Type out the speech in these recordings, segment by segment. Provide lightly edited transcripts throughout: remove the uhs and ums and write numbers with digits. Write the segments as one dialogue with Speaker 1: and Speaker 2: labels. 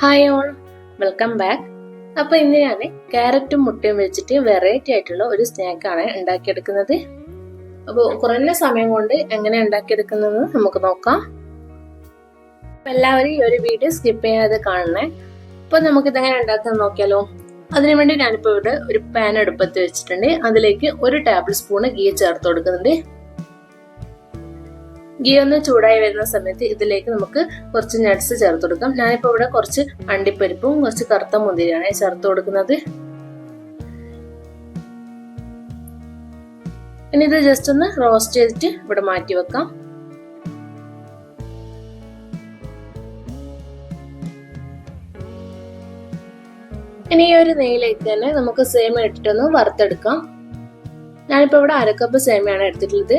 Speaker 1: Hi all, welcome back. അപ്പോൾ ഇന്ന് ഞാൻ ക്യാരറ്റും മുട്ടയും വെച്ചിട്ട് വെറൈറ്റി ആയിട്ടുള്ള ഒരു സ്നാക്കാണ് ഉണ്ടാക്കിയെടുക്കുന്നത്. അപ്പോൾ കുറഞ്ഞ സമയം കൊണ്ട് എങ്ങനെ ഉണ്ടാക്കിയെടുക്കുന്നത് നമുക്ക് നോക്കാം. എല്ലാവരും ഈ ഒരു വീഡിയോ സ്കിപ്പ് ചെയ്യാതെ കാണണേ. അപ്പോൾ നമുക്കിതെങ്ങനെ ഉണ്ടാക്കുന്നത് നോക്കിയാലോ. അതിനുവേണ്ടി ഞാനിപ്പോൾ ഇവിടെ ഒരു പാൻ അടുപ്പത്ത് വെച്ചിട്ടുണ്ട്. അതിലേക്ക് 1 ടേബിൾ സ്പൂൺ ഗീ ചേർത്ത് കൊടുക്കുന്നുണ്ട്. ഗീ ഒന്ന് ചൂടായി വരുന്ന സമയത്ത് ഇതിലേക്ക് നമുക്ക് കുറച്ച് നട്ട്സ് ചേർത്ത് കൊടുക്കാം. ഞാനിപ്പോൾ ഇവിടെ കുറച്ച് അണ്ടിപ്പരിപ്പും കുറച്ച് കറുത്ത മുന്തിരിയാണ് ചേർത്ത് കൊടുക്കുന്നത്. ഇനി ഇത് ജസ്റ്റ് ഒന്ന് റോസ്റ്റ് ചെയ്തിട്ട് ഇവിടെ മാറ്റി വെക്കാം. ഇനി ഈ ഒരു നെയ്യിലേക്ക് തന്നെ നമുക്ക് സേമിയ ഇട്ടിട്ടൊന്ന് വറുത്തെടുക്കാം. ഞാനിപ്പോൾ ഇവിടെ 1/2 കപ്പ് സേമിയാണ് എടുത്തിട്ടുള്ളത്.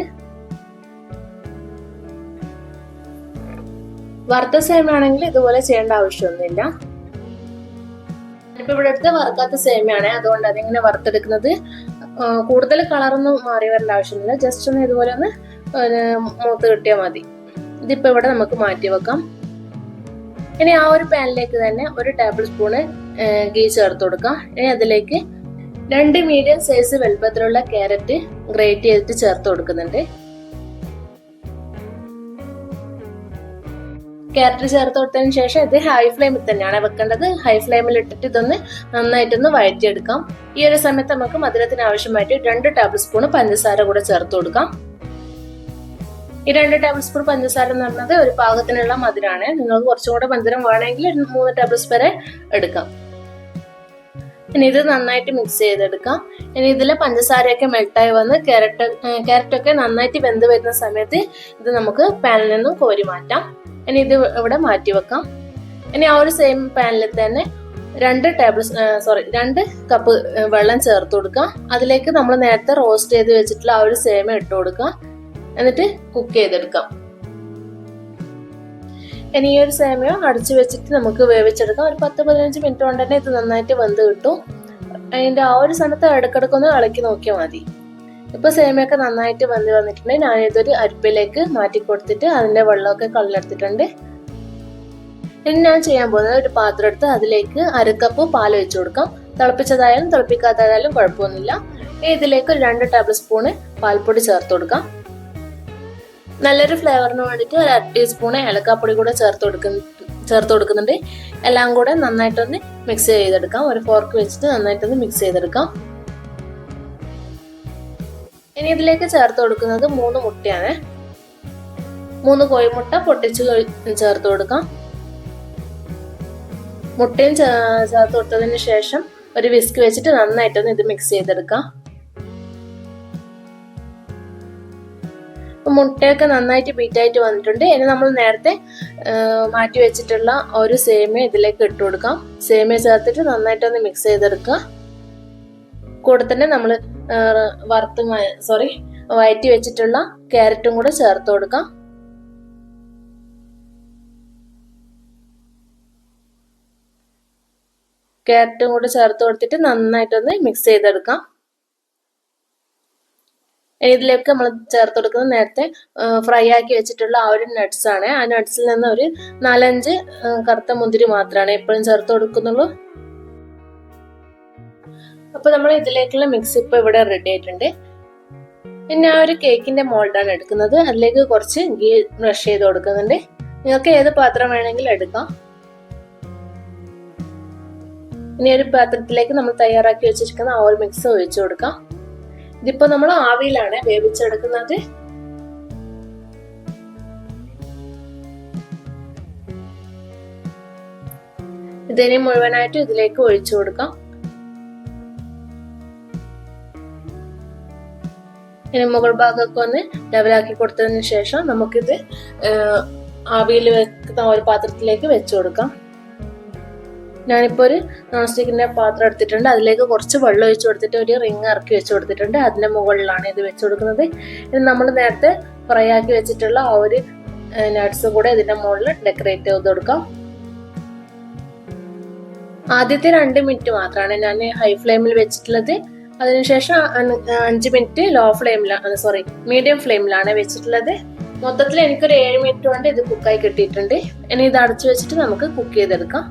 Speaker 1: വറുത്ത സേമിയാണെങ്കിൽ ഇതുപോലെ ചെയ്യേണ്ട ആവശ്യമൊന്നുമില്ല. ഇപ്പൊ ഇവിടെ എടുത്ത് വറുക്കാത്ത സേമിയാണ്, അതുകൊണ്ട് അതിങ്ങനെ വറുത്തെടുക്കുന്നത്. കൂടുതൽ കളറൊന്നും മാറി വരേണ്ട ആവശ്യമില്ല. ജസ്റ്റ് ഒന്ന് ഇതുപോലെ ഒന്ന് മൂത്ത് കിട്ടിയാൽ മതി. ഇതിപ്പോ ഇവിടെ നമുക്ക് മാറ്റി വെക്കാം. ഇനി ആ ഒരു പാനിലേക്ക് തന്നെ 1 ടേബിൾ സ്പൂണ് ഗീ ചേർത്ത് കൊടുക്കാം. ഇനി അതിലേക്ക് 2 മീഡിയം സൈസ് വലുപ്പത്തിലുള്ള ക്യാരറ്റ് ഗ്രേറ്റ് ചെയ്തിട്ട് ചേർത്ത് കൊടുക്കുന്നുണ്ട്. ക്യാരറ്റ് ചേർത്ത് കൊടുത്തതിന് ശേഷം ഇത് ഹൈ ഫ്ലെയിമിൽ തന്നെയാണ് വെക്കേണ്ടത്. ഹൈ ഫ്ലെയിമിൽ ഇട്ടിട്ട് ഇതൊന്ന് നന്നായിട്ടൊന്ന് വഴറ്റിയെടുക്കാം. ഈ ഒരു സമയത്ത് നമുക്ക് മധുരത്തിന് ആവശ്യമായിട്ട് 2 ടേബിൾ സ്പൂൺ പഞ്ചസാര കൂടെ ചേർത്ത് കൊടുക്കാം. ഈ 2 ടേബിൾ സ്പൂൺ പഞ്ചസാര എന്ന് പറഞ്ഞത് ഒരു പാകത്തിനുള്ള മധുരമാണ്. നിങ്ങൾക്ക് കുറച്ചും കൂടെ മധുരം വേണമെങ്കിൽ 3 ടേബിൾ സ്പൂൺ വരെ എടുക്കാം. ഇനി ഇത് നന്നായിട്ട് മിക്സ് ചെയ്തെടുക്കാം. ഇനി ഇതിൽ പഞ്ചസാരയൊക്കെ മെൽട്ടായി വന്ന് ക്യാരറ്റൊക്കെ നന്നായിട്ട് വെന്ത് വരുന്ന സമയത്ത് ഇത് നമുക്ക് പാനിൽ നിന്നും കോരി മാറ്റാം. ഇനി ഇത് ഇവിടെ മാറ്റി വെക്കാം. ഇനി ആ ഒരു സെയിം പാനിൽ തന്നെ 2 കപ്പ് വെള്ളം ചേർത്ത് കൊടുക്കാം. അതിലേക്ക് നമ്മൾ നേരത്തെ റോസ്റ്റ് ചെയ്ത് വെച്ചിട്ടുള്ള ആ ഒരു സേമിയ ഇട്ട് കൊടുക്കാം. എന്നിട്ട് കുക്ക് ചെയ്തെടുക്കാം. ഇനി ഈ ഒരു സേമിയ അടച്ചു വെച്ചിട്ട് നമുക്ക് വേവിച്ചെടുക്കാം. ഒരു 10-15 മിനിറ്റ് കൊണ്ട് തന്നെ ഇത് നന്നായിട്ട് വെന്ത് കിട്ടും. അതിന്റെ ആ ഒരു സമയത്ത് ഇടക്കിടക്കൊന്ന് ഇളക്കി നോക്കിയാൽ മതി. ഇപ്പൊ സേമിയൊക്കെ നന്നായിട്ട് വെന്ത് വന്നിട്ടുണ്ട്. ഞാനിതൊരു അരിപ്പയിലേക്ക് മാറ്റി കൊടുത്തിട്ട് അതിന്റെ വെള്ളമൊക്കെ കളഞ്ഞെടുത്തിട്ടുണ്ട്. ഇനി ഞാൻ ചെയ്യാൻ പോകുന്നത് ഒരു പാത്രം എടുത്ത് അതിലേക്ക് 1/2 കപ്പ് പാൽ ഒഴിച്ചു കൊടുക്കാം. തിളപ്പിച്ചതായാലും തിളപ്പിക്കാത്തതായാലും കുഴപ്പമൊന്നുമില്ല. ഇതിലേക്ക് 2 ടേബിൾ സ്പൂണ് പാൽപ്പൊടി ചേർത്ത് കൊടുക്കാം. നല്ലൊരു ഫ്ലേവറിന് വേണ്ടിയിട്ട് 1/2 ടീസ്പൂൺ ഏലക്കാപ്പൊടി കൂടെ ചേർത്ത് കൊടുക്കുന്നുണ്ട്. എല്ലാം കൂടെ നന്നായിട്ടൊന്ന് മിക്സ് ചെയ്തെടുക്കാം. ഒരു ഫോർക്ക് വെച്ചിട്ട് നന്നായിട്ടൊന്ന് മിക്സ് ചെയ്തെടുക്കാം. ഇനി ഇതിലേക്ക് ചേർത്ത് കൊടുക്കുന്നത് 3 മുട്ടയാണ്. 3 കോഴിമുട്ട പൊട്ടിച്ച് ചേർത്ത് കൊടുക്കാം. മുട്ടയും ചേർത്ത് കൊടുത്തതിന് ശേഷം ഒരു വിസ്ക് വെച്ചിട്ട് നന്നായിട്ടൊന്ന് ഇത് മിക്സ് ചെയ്തെടുക്കാം. മുട്ടയൊക്കെ നന്നായിട്ട് ബീറ്റായിട്ട് വന്നിട്ടുണ്ട്. ഇനി നമ്മൾ നേരത്തെ മാറ്റി വെച്ചിട്ടുള്ള ഒരു സേമിയ ഇതിലേക്ക് ഇട്ട് കൊടുക്കാം. സേമിയ ചേർത്തിട്ട് നന്നായിട്ടൊന്ന് മിക്സ് ചെയ്തെടുക്കുക. കൂടെ തന്നെ നമ്മൾ വഴറ്റി വെച്ചിട്ടുള്ള ക്യാരറ്റും കൂടെ ചേർത്ത് കൊടുക്കാം. ക്യാരറ്റും കൂടെ ചേർത്ത് കൊടുത്തിട്ട് നന്നായിട്ടൊന്ന് മിക്സ് ചെയ്തെടുക്കാം. ഇതിലേക്ക് നമ്മൾ ചേർത്ത് കൊടുക്കുന്നത് നേരത്തെ ഫ്രൈ ആക്കി വെച്ചിട്ടുള്ള ആ ഒരു നട്ട്സ് ആണ്. ആ നട്ട്സിൽ നിന്ന് ഒരു 4-5 കറുത്ത മുന്തിരി മാത്രമാണ് എപ്പോഴും ചേർത്ത് കൊടുക്കുന്നുള്ളൂ. അപ്പൊ നമ്മൾ ഇതിലേക്കുള്ള മിക്സ് ഇപ്പൊ ഇവിടെ റെഡി ആയിട്ടുണ്ട്. പിന്നെ ആ ഒരു കേക്കിന്റെ മോൾഡാണ് എടുക്കുന്നത്. അതിലേക്ക് കുറച്ച് ഗീ ബ്രഷ് ചെയ്ത് കൊടുക്കുന്നുണ്ട്. നിങ്ങൾക്ക് ഏത് പാത്രം വേണമെങ്കിലും എടുക്കാം. ഇനി ഒരു പാത്രത്തിലേക്ക് നമ്മൾ തയ്യാറാക്കി വെച്ചിരിക്കുന്ന ആ ഒരു മിക്സ് ഒഴിച്ചു കൊടുക്കാം. ഇതിപ്പോ നമ്മൾ ആവിയിലാണ് വേവിച്ചെടുക്കുന്നത്. ഇതിനെ മുഴുവനായിട്ട് ഇതിലേക്ക് ഒഴിച്ചു കൊടുക്കാം. ഇനി മുകൾ ഭാഗമൊക്കെ ഒന്ന് ലെവലാക്കി കൊടുത്തതിന് ശേഷം നമുക്കിത് ആവിയിൽ വെക്കുന്ന ഒരു പാത്രത്തിലേക്ക് വെച്ചു കൊടുക്കാം. ഞാനിപ്പോ ഒരു നോൺ സ്റ്റിക്കിന്റെ പാത്രം എടുത്തിട്ടുണ്ട്. അതിലേക്ക് കുറച്ച് വെള്ളം ഒഴിച്ചു കൊടുത്തിട്ട് ഒരു റിങ് ഇറക്കി വെച്ച് കൊടുത്തിട്ടുണ്ട്. അതിന്റെ മുകളിലാണ് ഇത് വെച്ച് കൊടുക്കുന്നത്. ഇനി നമ്മൾ നേരത്തെ ഫ്രൈ ആക്കി വെച്ചിട്ടുള്ള ആ ഒരു നട്ട്സ് കൂടെ ഇതിന്റെ മുകളിൽ ഡെക്കറേറ്റ് ചെയ്ത് കൊടുക്കാം. ആദ്യത്തെ 2 മിനിറ്റ് മാത്രമാണ് ഞാൻ ഹൈ ഫ്ലെയിമിൽ വെച്ചിട്ടുള്ളത്. അതിനുശേഷം 5 മിനിറ്റ് മീഡിയം ഫ്ലെയിമിലാണ് വെച്ചിട്ടുള്ളത്. മൊത്തത്തിൽ എനിക്കൊരു 7 മിനിറ്റ് കൊണ്ട് ഇത് കുക്കായി കിട്ടിയിട്ടുണ്ട്. ഇനി ഇത് അടച്ചു വെച്ചിട്ട് നമുക്ക് കുക്ക് ചെയ്തെടുക്കാം.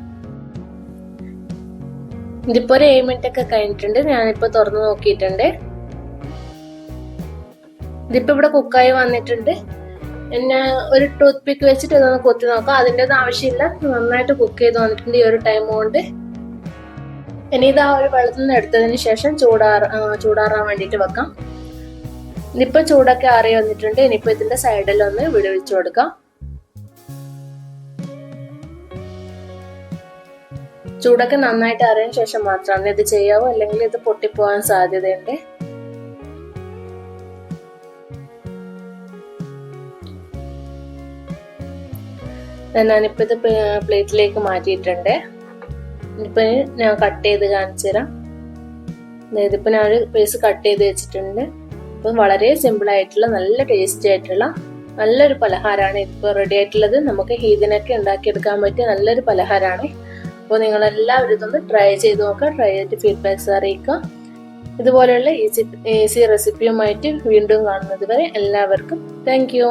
Speaker 1: ഇതിപ്പോ ഒരു 7 മിനിറ്റ് ഒക്കെ കഴിഞ്ഞിട്ടുണ്ട്. ഞാനിപ്പോ തുറന്നു നോക്കിയിട്ടുണ്ട്. ഇതിപ്പോ ഇവിടെ കുക്കായി വന്നിട്ടുണ്ട്. പിന്നെ ഒരു ടൂത്ത് പിക്ക് വെച്ചിട്ട് ഇതൊന്ന് കൊത്തി നോക്കാം. അതിൻ്റെ ഒന്നും ആവശ്യമില്ല, നന്നായിട്ട് കുക്ക് ചെയ്ത് വന്നിട്ടുണ്ട് ഈ ഒരു ടൈം കൊണ്ട്. ഇനി ഇത് ആ ഒരു വെള്ളത്തിൽ നിന്ന് എടുത്തതിന് ശേഷം ചൂടാറാൻ വേണ്ടിയിട്ട് വെക്കാം. ഇനിയിപ്പോ ചൂടൊക്കെ ആറി വന്നിട്ടുണ്ട്. ഇനിയിപ്പോ ഇതിന്റെ സൈഡിലൊന്ന് വിടുവിച്ചു കൊടുക്കാം. ചൂടൊക്കെ നന്നായിട്ട് അറിയതിനു ശേഷം മാത്രമാണ് ഇത് ചെയ്യാവൂ, അല്ലെങ്കിൽ ഇത് പൊട്ടിപ്പോവാൻ സാധ്യതയുണ്ട്. ഞാനിപ്പോ ഇത് പ്ലേറ്റിലേക്ക് മാറ്റിയിട്ടുണ്ട്. ഇപ്പൊ ഞാൻ കട്ട് ചെയ്ത് കാണിച്ചു തരാം. ഇതിപ്പോ ഞാൻ ഒരു പീസ് കട്ട് ചെയ്ത് വെച്ചിട്ടുണ്ട്. അപ്പൊ വളരെ സിമ്പിൾ ആയിട്ടുള്ള നല്ല ടേസ്റ്റി ആയിട്ടുള്ള നല്ലൊരു പലഹാരമാണ് ഇപ്പോൾ റെഡി ആയിട്ടുള്ളത്. നമുക്ക് ഈദിനൊക്കെ ഉണ്ടാക്കിയെടുക്കാൻ പറ്റിയ നല്ലൊരു പലഹാരമാണ്. അപ്പോൾ നിങ്ങളെല്ലാവരും ഇതൊന്ന് ട്രൈ ചെയ്ത് നോക്കുക. ട്രൈ ചെയ്തിട്ട് ഫീഡ്ബാക്ക്സ് അറിയിക്കുക. ഇതുപോലെയുള്ള ഈസി റെസിപ്പിയുമായിട്ട് വീണ്ടും കാണുന്നത് വരെ എല്ലാവർക്കും താങ്ക് യു.